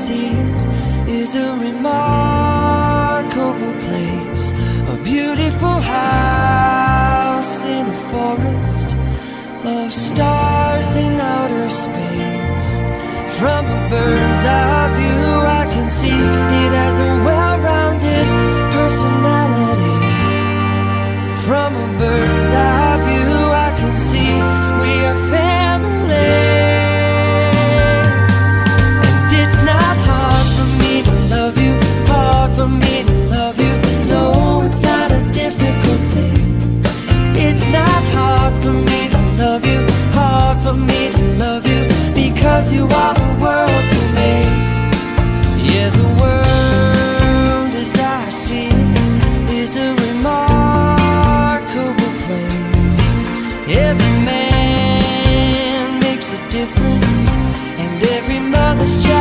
see it is a remarkable place, a beautiful house in a forest of stars in outer space. From a bird's eye view I can see it has a well-rounded personality. From a bird's eye view I can see we are family. And it's not hard for me to love you, hard for me to love you. No, it's not a difficult thing. It's not hard for me to love you, hard for me to love you, because you are the world to me. Yeah, the world as I see it is a remarkable place. Every man makes a difference, and every mother's child